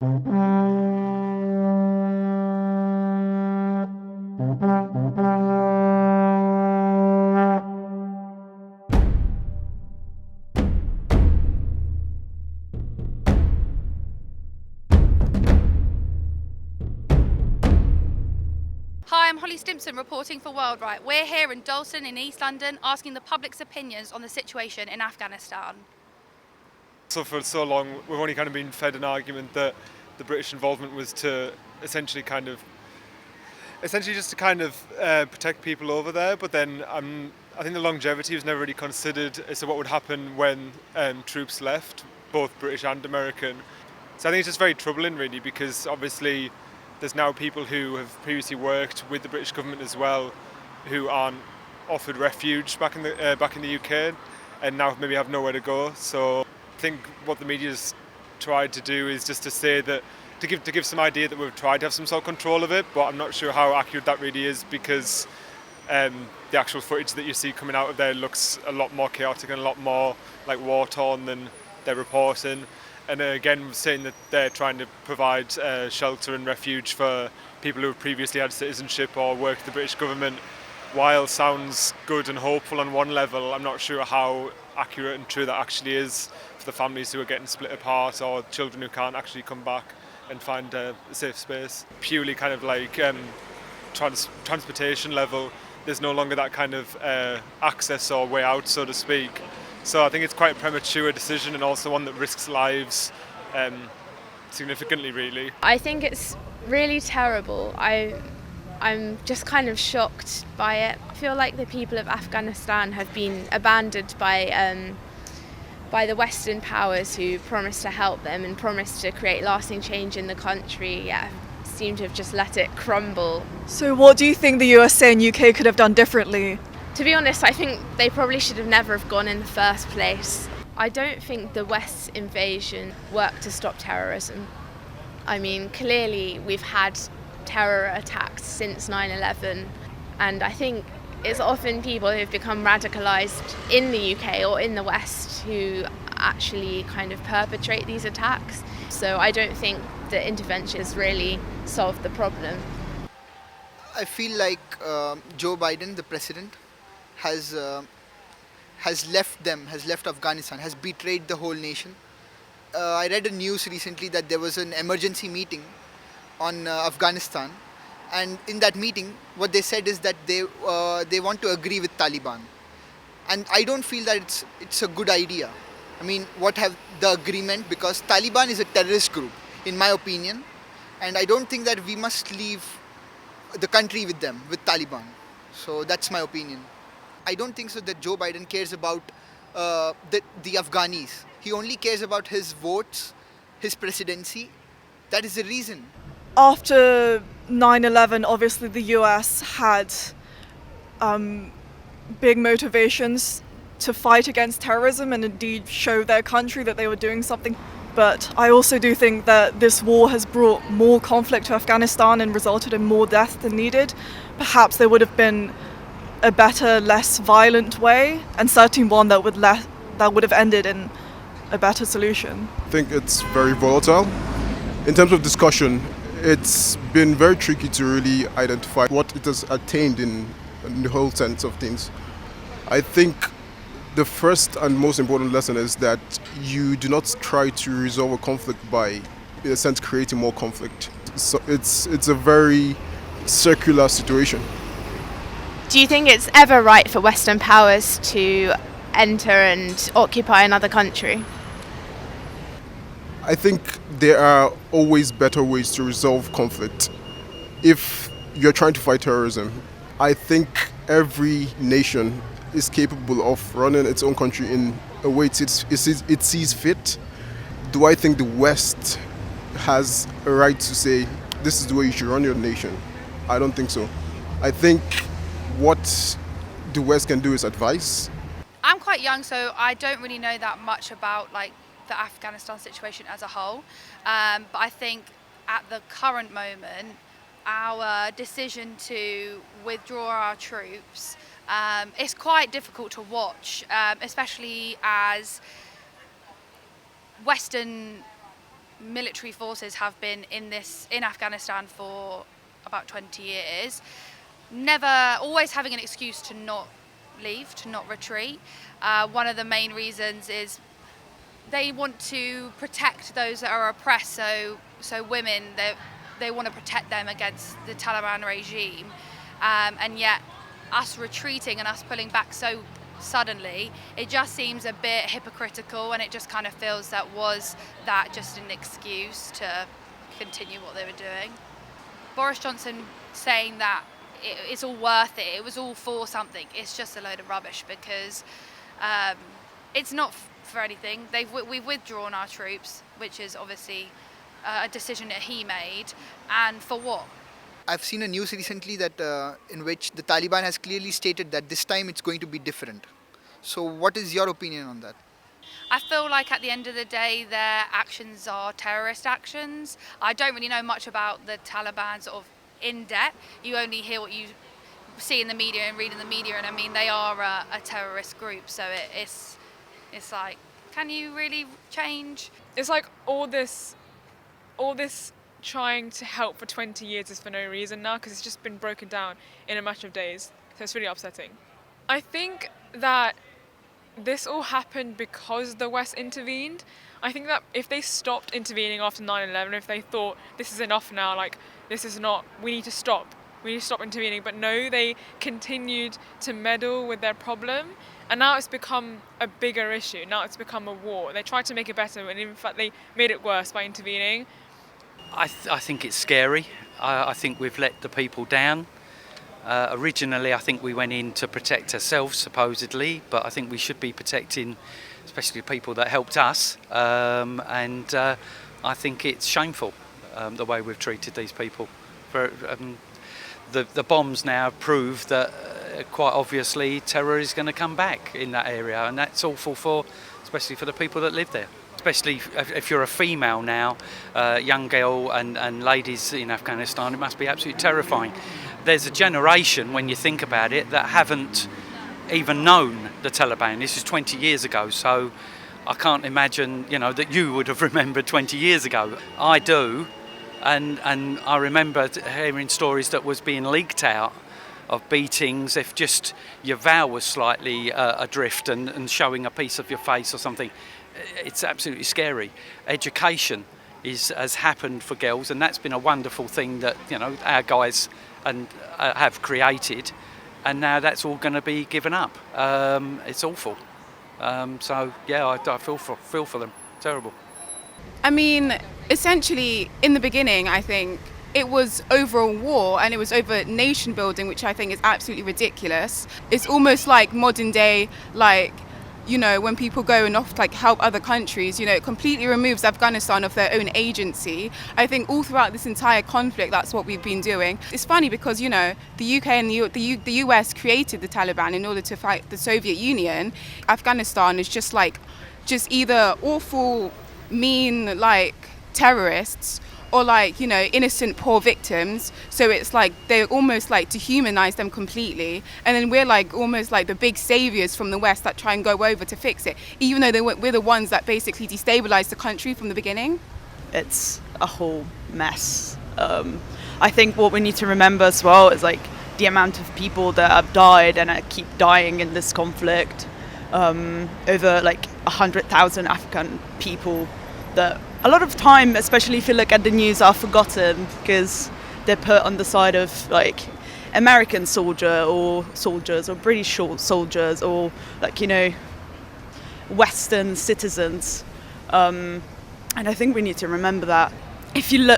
Hi, I'm Holly Stimpson reporting for WORLDwrite. We're here in Dalston in East London asking the public's opinions on the situation in Afghanistan. So for so long, we've only kind of been fed an argument that the British involvement was to essentially just to protect people over there. But then I think the longevity was never really considered as to what would happen when troops left, both British and American. So I think it's just very troubling, really, because obviously there's now people who have previously worked with the British government as well, who aren't offered refuge back in the UK, and now maybe have nowhere to go. So I think what the media's tried to do is just to say that to give some idea that we've tried to have some sort of control of it, but I'm not sure how accurate that really is, because the actual footage that you see coming out of there looks a lot more chaotic and a lot more like war-torn than they're reporting. And again, saying that they're trying to provide shelter and refuge for people who have previously had citizenship or worked with the British government, while sounds good and hopeful on one level, I'm not sure how accurate and true that actually is for the families who are getting split apart or children who can't actually come back and find a safe space. Purely kind of like transportation level, there's no longer that kind of access or way out, so to speak. So I think it's quite a premature decision, and also one that risks lives significantly, really. I think it's really terrible. I'm just kind of shocked by it. I feel like the people of Afghanistan have been abandoned by the Western powers who promised to help them and promised to create lasting change in the country. Yeah, seem to have just let it crumble. So what do you think the USA and UK could have done differently? To be honest, I think they probably should have never have gone in the first place. I don't think the West's invasion worked to stop terrorism. I mean, clearly we've had terror attacks since 9/11, and I think it's often people who've become radicalised in the UK or in the West who actually kind of perpetrate these attacks. So I don't think the interventions really solved the problem. I feel like Joe Biden, the president, has left Afghanistan, has betrayed the whole nation. I read a news recently that there was an emergency meeting on Afghanistan, and in that meeting, what they said is that they want to agree with Taliban, and I don't feel that it's a good idea. I mean, what have the agreement, because Taliban is a terrorist group, in my opinion, and I don't think that we must leave the country with them, with Taliban. So that's my opinion. I don't think so that Joe Biden cares about the Afghanis. He only cares about his votes, his presidency. That is the reason. After 9/11, obviously the US had big motivations to fight against terrorism and indeed show their country that they were doing something. But I also do think that this war has brought more conflict to Afghanistan and resulted in more death than needed. Perhaps there would have been a better, less violent way, and certainly one that would have ended in a better solution. I think it's very volatile. In terms of discussion, it's been very tricky to really identify what it has attained in the whole sense of things. I think the first and most important lesson is that you do not try to resolve a conflict by, in a sense, creating more conflict. So it's a very circular situation. Do you think it's ever right for Western powers to enter and occupy another country? I think there are always better ways to resolve conflict. If you're trying to fight terrorism, I think every nation is capable of running its own country in a way it sees fit. Do I think the West has a right to say, this is the way you should run your nation? I don't think so. I think what the West can do is advise. I'm quite young, so I don't really know that much about like the Afghanistan situation as a whole. But I think at the current moment, our decision to withdraw our troops is quite difficult to watch, especially as Western military forces have been in Afghanistan for about 20 years, always having an excuse to not leave, to not retreat. One of the main reasons is they want to protect those that are oppressed, so women, they want to protect them against the Taliban regime, and yet us retreating and us pulling back so suddenly, it just seems a bit hypocritical, and it just kind of feels was that just an excuse to continue what they were doing. Boris Johnson saying that it's all worth it, it was all for something, it's just a load of rubbish, because it's not for anything. We've withdrawn our troops, which is obviously a decision that he made, and for what? I've seen a news recently that in which the Taliban has clearly stated that this time it's going to be different. So what is your opinion on that? I feel like at the end of the day, their actions are terrorist actions. I don't really know much about the Taliban sort of in depth. You only hear what you see in the media and read in the media, and I mean, they are a terrorist group, so it's like, can you really change? It's like all this trying to help for 20 years is for no reason now, because it's just been broken down in a matter of days, so it's really upsetting. I think that this all happened because the West intervened. I think that if they stopped intervening after 9/11, if they thought this is enough now, like this is not, we need to stop intervening, but no, they continued to meddle with their problem, and now it's become a bigger issue. Now it's become a war. They tried to make it better, and in fact they made it worse by intervening. I think it's scary. I think we've let the people down. Originally, I think we went in to protect ourselves, supposedly, but I think we should be protecting especially people that helped us. And I think it's shameful the way we've treated these people. The bombs now prove that quite obviously terror is going to come back in that area, and that's awful especially for the people that live there. Especially if you're a female now, young girl and ladies in Afghanistan, it must be absolutely terrifying. There's a generation, when you think about it, that haven't even known the Taliban. This is 20 years ago, so I can't imagine, that you would have remembered 20 years ago. I do, and I remember hearing stories that was being leaked out of beatings if just your veil was slightly adrift and showing a piece of your face or something. It's absolutely scary. Education has happened for girls, and that's been a wonderful thing that our guys have created, and now that's all going to be given up. It's awful. So yeah, I feel for them. Terrible. I mean, essentially, in the beginning, I think it was over a war and it was over nation building, which I think is absolutely ridiculous. It's almost like modern day, when people go and help other countries, it completely removes Afghanistan of their own agency. I think all throughout this entire conflict, that's what we've been doing. It's funny because, the UK and the US created the Taliban in order to fight the Soviet Union. Afghanistan is just either awful, mean, terrorists, or innocent poor victims. So it's they're almost dehumanize them completely, and then we're almost the big saviors from the West that try and go over to fix it, even though we're the ones that basically destabilized the country from the beginning. It's a whole mess. I think what we need to remember as well is the amount of people that have died and keep dying in this conflict. Over 100,000 Afghan people that a lot of time, especially if you look at the news, are forgotten because they're put on the side of American soldiers or British soldiers or Western citizens. And I think we need to remember that. If you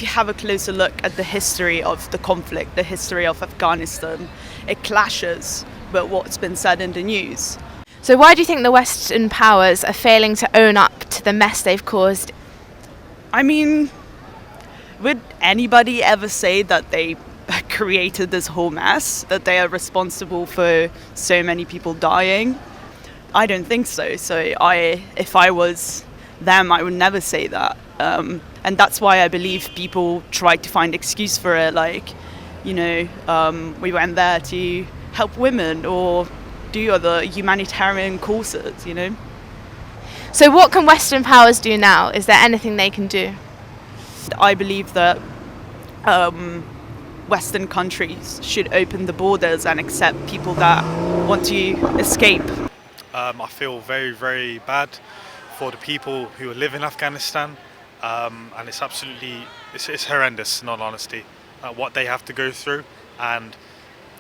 have a closer look at the history of the conflict, the history of Afghanistan, it clashes with what's been said in the news. So why do you think the Western powers are failing to own up to the mess they've caused? I mean, would anybody ever say that they created this whole mess, that they are responsible for so many people dying? I don't think so. So if I was them, I would never say that. And that's why I believe people try to find excuse for it, we went there to help women or do other humanitarian causes, So what can Western powers do now? Is there anything they can do? I believe that Western countries should open the borders and accept people that want to escape. I feel very, very bad for the people who live in Afghanistan, and it's horrendous, in all honesty, what they have to go through, and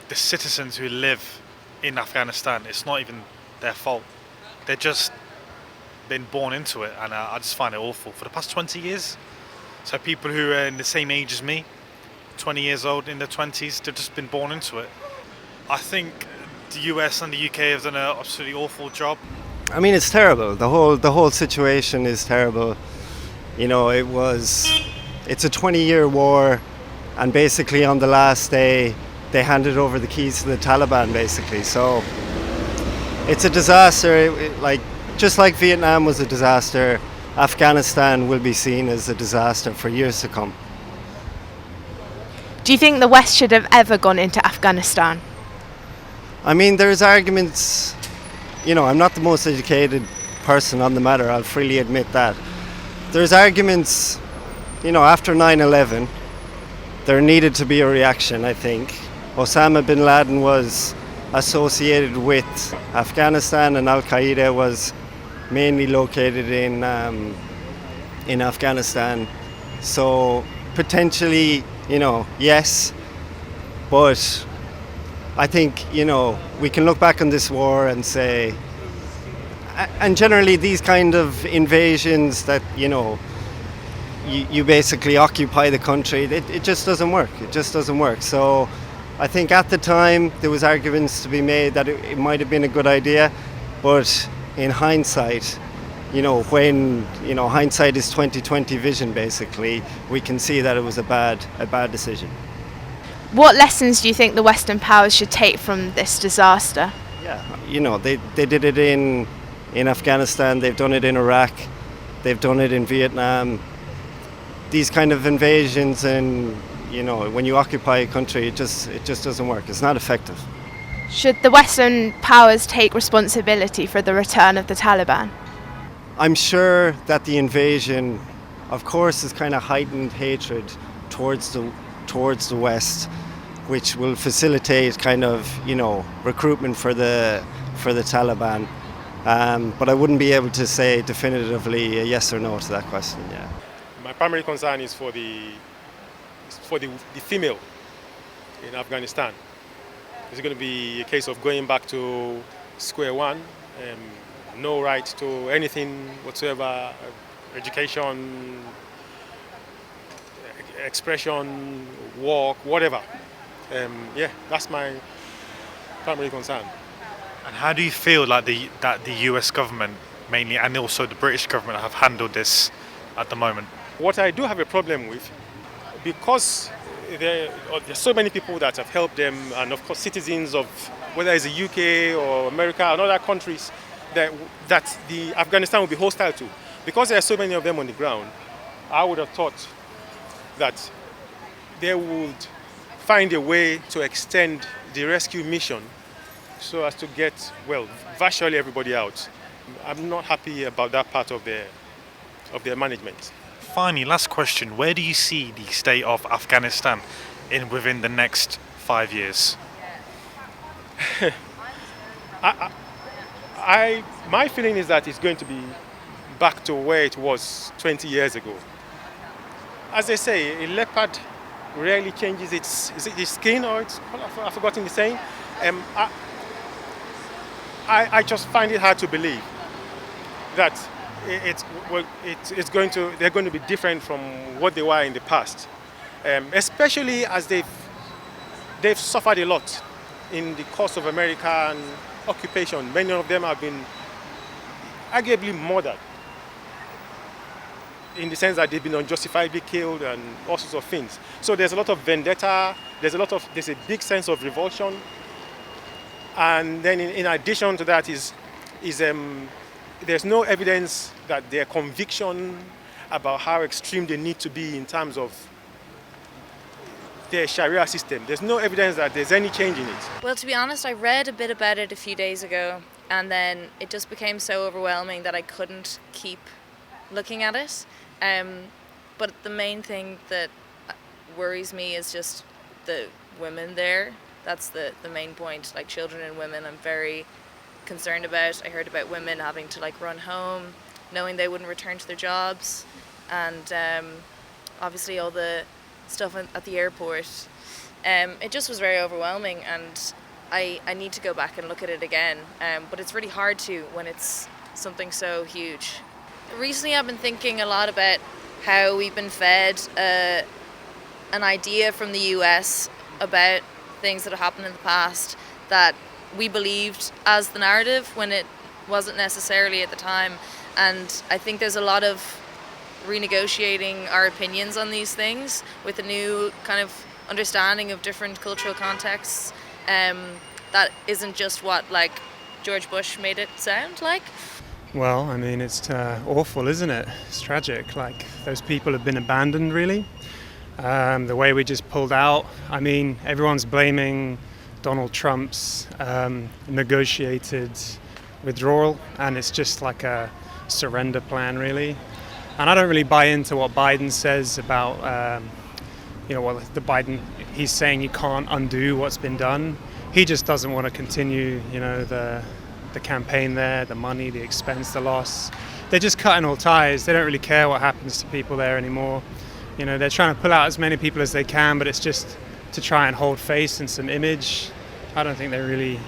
the citizens who live in Afghanistan, it's not even their fault. They're just been born into it, and I just find it awful. For the past 20 years, so people who are in the same age as me, 20 years old, in their 20s, they've just been born into it. I think the US and the UK have done an absolutely awful job. I mean, it's terrible. The whole situation is terrible. You know, it's a 20-year war, and basically on the last day they handed over the keys to the Taliban, basically. So it's a disaster. Just like Vietnam was a disaster, Afghanistan will be seen as a disaster for years to come. Do you think the West should have ever gone into Afghanistan? I mean, there's arguments. You know, I'm not the most educated person on the matter, I'll freely admit that. There's arguments, you know, after 9/11, there needed to be a reaction, I think. Osama bin Laden was associated with Afghanistan, and Al-Qaeda was mainly located in Afghanistan. So potentially, you know, yes, but I think, you know, we can look back on this war and say, and generally these kind of invasions that, you know, you basically occupy the country, it just doesn't work. It just doesn't work. So I think at the time there was arguments to be made that it might have been a good idea, but in hindsight, you know, when, you know, hindsight is 20/20 vision, basically, we can see that it was a bad decision. What lessons do you think the Western powers should take from this disaster? Yeah, you know, they did it in Afghanistan, they've done it in Iraq, they've done it in Vietnam. These kind of invasions, and, you know, when you occupy a country, it just doesn't work. It's not effective. Should the Western powers take responsibility for the return of the Taliban? I'm sure that the invasion, of course, is kind of heightened hatred towards the West, which will facilitate kind of, you know, recruitment for the Taliban. But I wouldn't be able to say definitively a yes or no to that question. Yeah. My primary concern is for the female in Afghanistan. It's going to be a case of going back to square one, no right to anything whatsoever, education, expression, walk, whatever. Yeah, that's my primary concern. And how do you feel like that the US government mainly, and also the British government, have handled this at the moment? What I do have a problem with, because there are so many people that have helped them, and of course citizens of whether it's the UK or America and other countries that the Afghanistan will be hostile to. Because there are so many of them on the ground, I would have thought that they would find a way to extend the rescue mission so as to get, well, virtually everybody out. I'm not happy about that part of their management. Finally, last question, where do you see the state of Afghanistan within the next 5 years? My feeling is that it's going to be back to where it was 20 years ago. As they say, a leopard rarely changes its skin, or I've forgotten the saying. I just find it hard to believe that they're going to be different from what they were in the past, especially as they've suffered a lot in the course of American occupation. Many of them have been arguably murdered, in the sense that they've been unjustifiably killed and all sorts of things. So there's a lot of vendetta, there's a big sense of revulsion, and then in addition to that there's no evidence that their conviction about how extreme they need to be in terms of their Sharia system. There's no evidence that there's any change in it. Well, to be honest, I read a bit about it a few days ago, and then it just became so overwhelming that I couldn't keep looking at it. But the main thing that worries me is just the women there. That's the main point. Like, children and women, I'm very concerned about. I heard about women having to like run home, knowing they wouldn't return to their jobs, and obviously all the stuff at the airport. It just was very overwhelming, and I need to go back and look at it again. But it's really hard to when it's something so huge. Recently I've been thinking a lot about how we've been fed an idea from the US about things that have happened in the past that we believed as the narrative when it wasn't necessarily at the time. And I think there's a lot of renegotiating our opinions on these things with a new kind of understanding of different cultural contexts that isn't just what like George Bush made it sound like. Well, I mean, it's awful, isn't it? It's tragic. Like, those people have been abandoned, really. The way we just pulled out. I mean, everyone's blaming Donald Trump's negotiated withdrawal, and it's just like a surrender plan, really. And I don't really buy into what Biden says about, he's saying you can't undo what's been done. He just doesn't want to continue, the campaign there, the money, the expense, the loss. They're just cutting all ties. They don't really care what happens to people there anymore. They're trying to pull out as many people as they can, but it's just to try and hold face and some image. I don't think they really,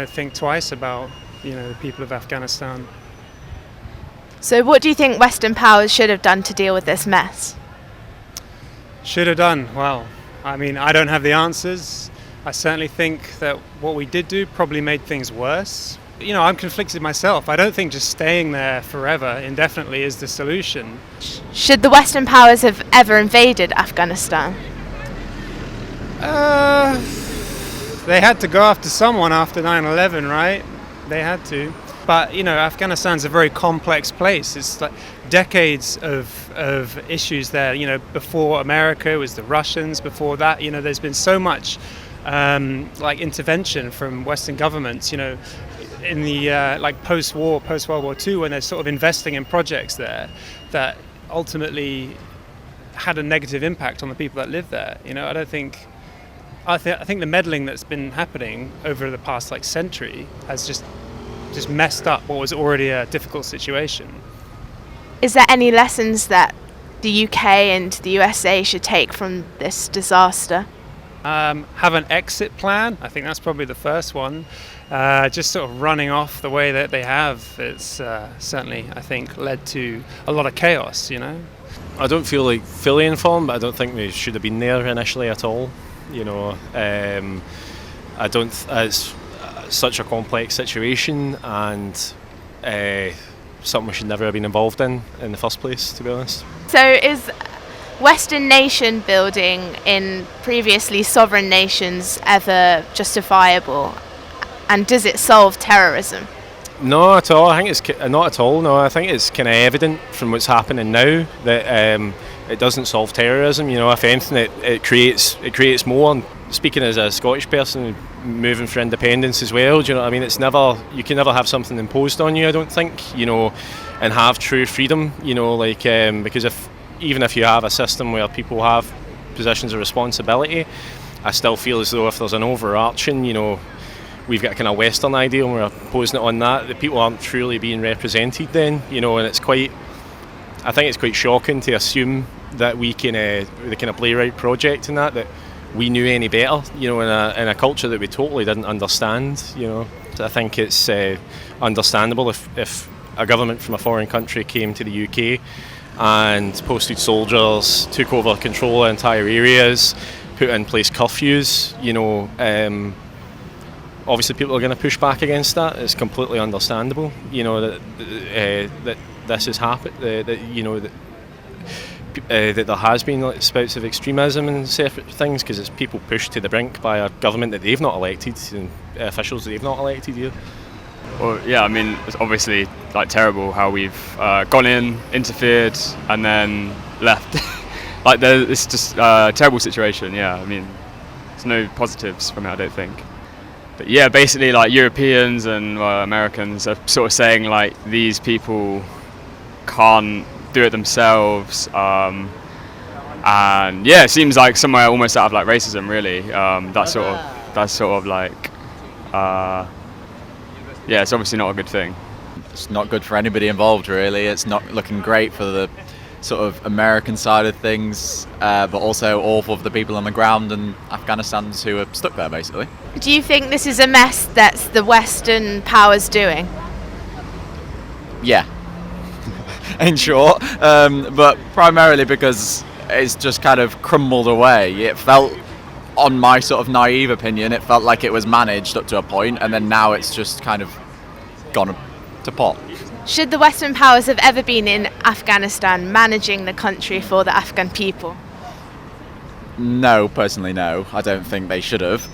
think twice about, the people of Afghanistan. So what do you think Western powers should have done to deal with this mess? Should have done? Well, I mean, I don't have the answers. I certainly think that what we did do probably made things worse. I'm conflicted myself. I don't think just staying there forever, indefinitely, is the solution. Should the Western powers have ever invaded Afghanistan? They had to go after someone after 9/11, right? They had to. But, Afghanistan's a very complex place. It's like decades of issues there. Before America, it was the Russians. Before that, there's been so much intervention from Western governments, in the post-war, post-World War II, when they're sort of investing in projects there that ultimately had a negative impact on the people that live there. I think the meddling that's been happening over the past century has just messed up what was already a difficult situation. Is there any lessons that the UK and the USA should take from this disaster? Have an exit plan. I think that's probably the first one. Just sort of running off the way that they have, it's certainly, I think, led to a lot of chaos, I don't feel like fully informed, but I don't think we should have been there initially at all. I don't. It's such a complex situation, and something we should never have been involved in the first place, to be honest. So is Western nation building in previously sovereign nations ever justifiable? And does it solve terrorism? No, at all. I think it's not at all. No, I think it's kind of evident from what's happening now that it doesn't solve terrorism. If anything, it creates more. And speaking as a Scottish person moving for independence as well, do you know what I mean? You can never have something imposed on you, I don't think, and have true freedom. Because even if you have a system where people have positions of responsibility, I still feel as though if there's an overarching, we've got a kind of Western ideal and we're posing it on that, the people aren't truly being represented then, and I think it's quite shocking to assume that we can, the kind of playwright project and that we knew any better, in a culture that we totally didn't understand, I think it's understandable if a government from a foreign country came to the UK and posted soldiers, took over control of entire areas, put in place curfews, obviously people are going to push back against that. It's completely understandable, that this has happened, that there has been spouts of extremism and separate things, because it's people pushed to the brink by a government that they've not elected and officials that they've not elected either. Well, yeah, I mean, it's obviously terrible how we've gone in, interfered, and then left. It's just a terrible situation. Yeah, I mean, there's no positives from it, I don't think. But yeah, basically like Europeans and Americans are sort of saying like these people can't do it themselves, and yeah, it seems like somewhere almost out of like racism really. That's sort of like yeah, it's obviously not a good thing. It's not good for anybody involved really. It's not looking great for the sort of American side of things, but also awful for the people on the ground and Afghanistans who are stuck there basically. Do you think this is a mess that's the Western powers doing? Yeah, in short, but primarily because it's just kind of crumbled away. It felt, on my sort of naive opinion, it felt like it was managed up to a point, and then now it's just kind of gone to pot. Should the Western powers have ever been in Afghanistan managing the country for the Afghan people? No, personally no. I don't think they should have.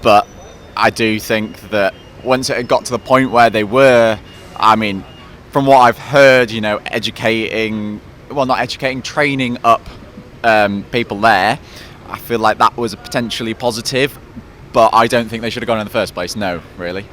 But I do think that once it had got to the point where they were, I mean, from what I've heard, you know, training up people there, I feel like that was a potentially positive, but I don't think they should have gone in the first place, no, really.